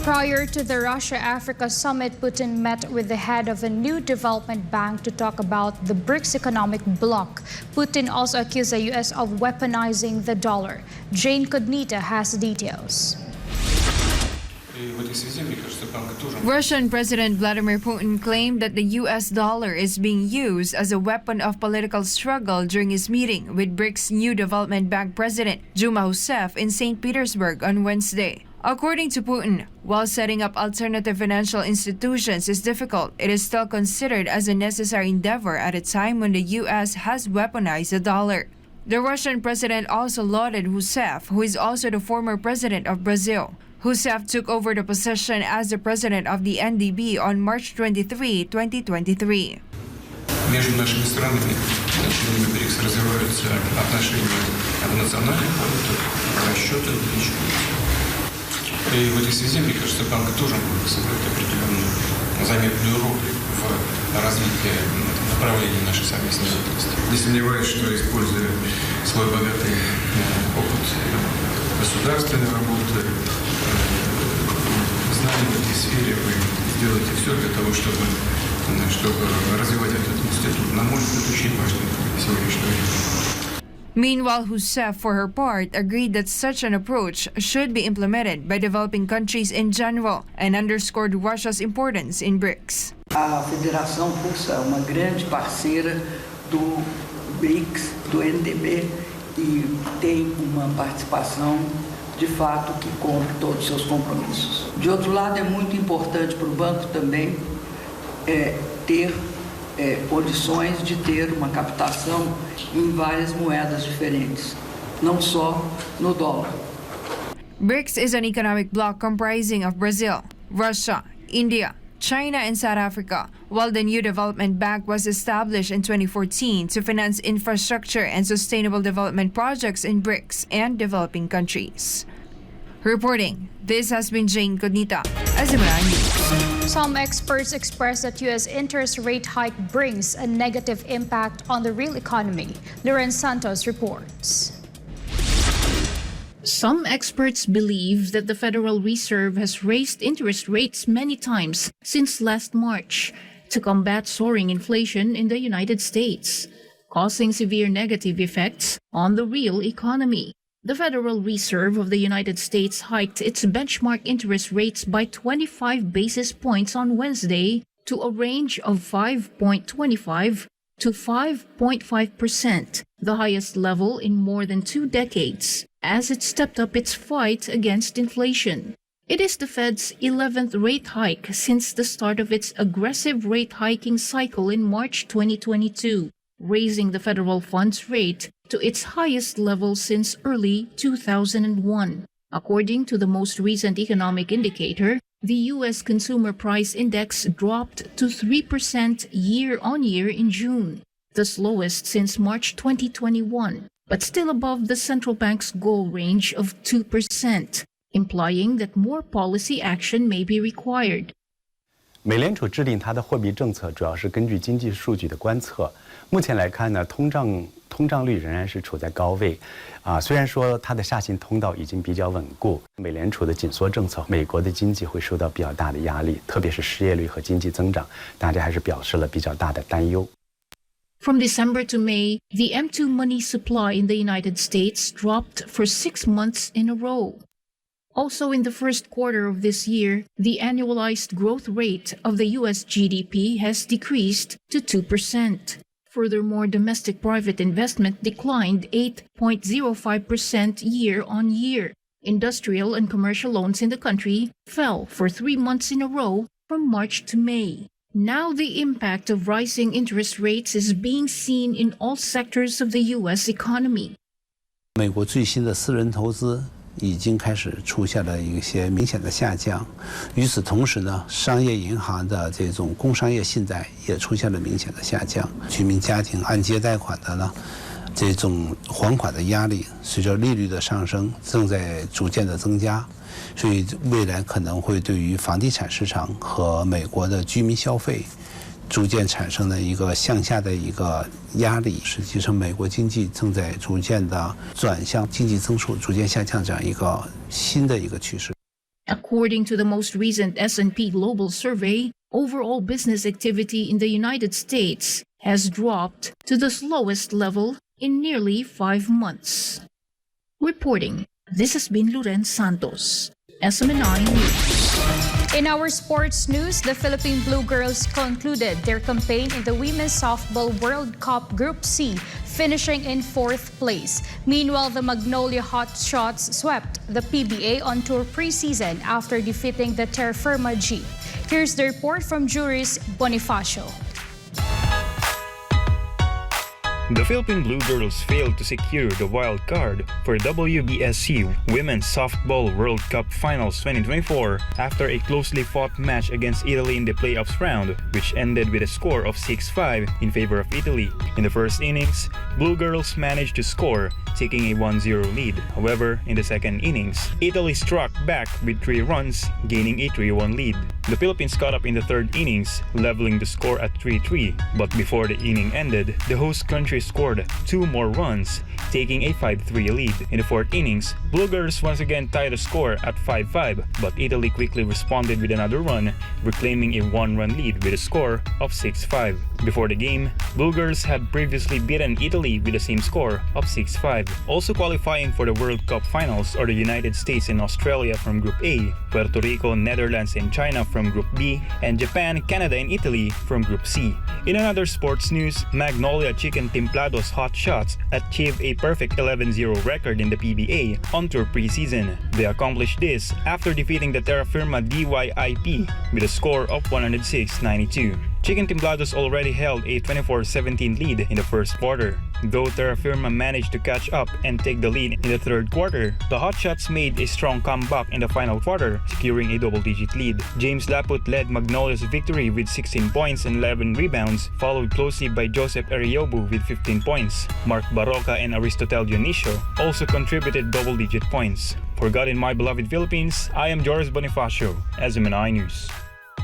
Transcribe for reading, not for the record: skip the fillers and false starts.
Prior to the Russia-Africa summit, Putin met with the head of a new development bank to talk about the BRICS economic bloc. Putin also accused the U.S. of weaponizing the dollar. Jayne Codnita has details. Russian President Vladimir Putin claimed that the U.S. dollar is being used as a weapon of political struggle during his meeting with BRICS new development bank president Dilma Rousseff in St. Petersburg on Wednesday. According to Putin, while setting up alternative financial institutions is difficult, it is still considered as a necessary endeavor at a time when the U.S. has weaponized the dollar. The Russian president also lauded Rousseff, who is also the former president of Brazil. Rousseff took over the position as the president of the NDB on March 23, 2023. Между нашими странами, членами БРИКС, развиваются отношения в национальных валютах, расчеты увеличиваются. И в этой связи, мне кажется, банк тоже может сыграть определенную заметную роль в развитии направления нашей совместной деятельности. Не сомневаюсь, что, используя свой богатый опыт государственной работы, знания в этой сфере, вы сделаете все для того, чтобы развивать этот институт. На мой взгляд, очень важный сегодняшний время. Meanwhile, Rousseff, for her part, agreed that such an approach should be implemented by developing countries in general and underscored Russia's importance in BRICS. A Federação Russa é uma grande parceira do BRICS, do NDB, e tem uma participação de fato que cumpre todos os seus compromissos. De outro lado, é muito importante para o banco também ter condições de ter uma captação em várias moedas diferentes, não só no dólar. BRICS is an economic bloc comprising of Brazil, Russia, India, China, and South Africa, while the new development bank was established in 2014 to finance infrastructure and sustainable development projects in BRICS and developing countries. Reporting, this has been Jayne Codnita, ASEAN News. Some experts express that U.S. interest rate hike brings a negative impact on the real economy. Loren Santos reports. Some experts believe that the Federal Reserve has raised interest rates many times since last March to combat soaring inflation in the United States, causing severe negative effects on the real economy. The Federal Reserve of the United States hiked its benchmark interest rates by 25 basis points on Wednesday to a range of 5.25 to 5.5%, the highest level in more than 2 decades, as it stepped up its fight against inflation. It is the Fed's 11th rate hike since the start of its aggressive rate hiking cycle in March 2022, raising the federal funds rate to its highest level since early 2001. According to the most recent economic indicator, the U.S. Consumer Price Index dropped to 3% year-on-year in June, the slowest since March 2021, but still above the central bank's goal range of 2%, implying that more policy action may be required. 美联储制定它的货币政策主要是根据经济数据的观测。目前来看呢，通胀率仍然是处在高位，虽然说它的下行通道已经比较稳固，美联储的紧缩政策，美国的经济会受到比较大的压力，特别是失业率和经济增长，大家还是表示了比较大的担忧。From December to May, the M2 money supply in the United States dropped for 6 months in a row. Also in the first quarter of this year, the annualized growth rate of the U.S. GDP has decreased to 2%. Furthermore, domestic private investment declined 8.05% year-on-year. Industrial and commercial loans in the country fell for 3 months in a row from March to May. Now the impact of rising interest rates is being seen in all sectors of the U.S. economy. 美国最新的私人投资已经开始出现了一些明显的下降，与此同时呢，商业银行的这种工商业信贷也出现了明显的下降，居民家庭按揭贷款的呢，这种还款的压力随着利率的上升正在逐渐的增加，所以未来可能会对于房地产市场和美国的居民消费逐渐产生了一个向下的一个压力。实际上，美国经济正在逐渐的转向经济增速逐渐下降这样一个新的一个趋势。According to the most recent S&P Global survey, overall business activity in the United States has dropped to the slowest level in nearly 5 months. Reporting, this has been Loren Santos, SMNI News. In our sports news, the Philippine Blue Girls concluded their campaign in the Women's Softball World Cup Group C, finishing in 4th place. Meanwhile, the Magnolia Hotshots swept the PBA on tour preseason after defeating the Terra Firma G. Here's the report from Juris Bonifacio. The Philippine Blue Girls failed to secure the wild card for WBSC Women's Softball World Cup Finals 2024 after a closely fought match against Italy in the playoffs round, which ended with a score of 6-5 in favor of Italy. In the first innings, Blue Girls managed to score, taking a 1-0 lead. However, in the second innings, Italy struck back with 3 runs, gaining a 3-1 lead. The Philippines caught up in the third innings, leveling the score at 3-3, but before the inning ended, the host country scored 2 more runs, taking a 5-3 lead. In the fourth innings, Blue Girls once again tied the score at 5-5, but Italy quickly responded with another run, reclaiming a 1-run lead with a score of 6-5. Before the game, Blue Girls had previously beaten Italy with the same score of 6-5. Also qualifying for the World Cup Finals are the United States and Australia from Group A, Puerto Rico, Netherlands, and China from Group B, and Japan, Canada, and Italy from Group C. In another sports news, Magnolia Chicken Templados Hotshots achieved a perfect 11-0 record in the PBA on tour preseason. They accomplished this after defeating the Terra Firma DYIP with a score of 106-92. Chicken Templados already held a 24-17 lead in the first quarter. Though Terra Firma managed to catch up and take the lead in the third quarter, the Hotshots made a strong comeback in the final quarter, securing a double-digit lead. James Laput led Magnolia's victory with 16 points and 11 rebounds, followed closely by Joseph Ariobu with 15 points. Mark Baroca and Aristotel Dionisio also contributed double-digit points. For God in my beloved Philippines, I am Joris Bonifacio, SMNI News.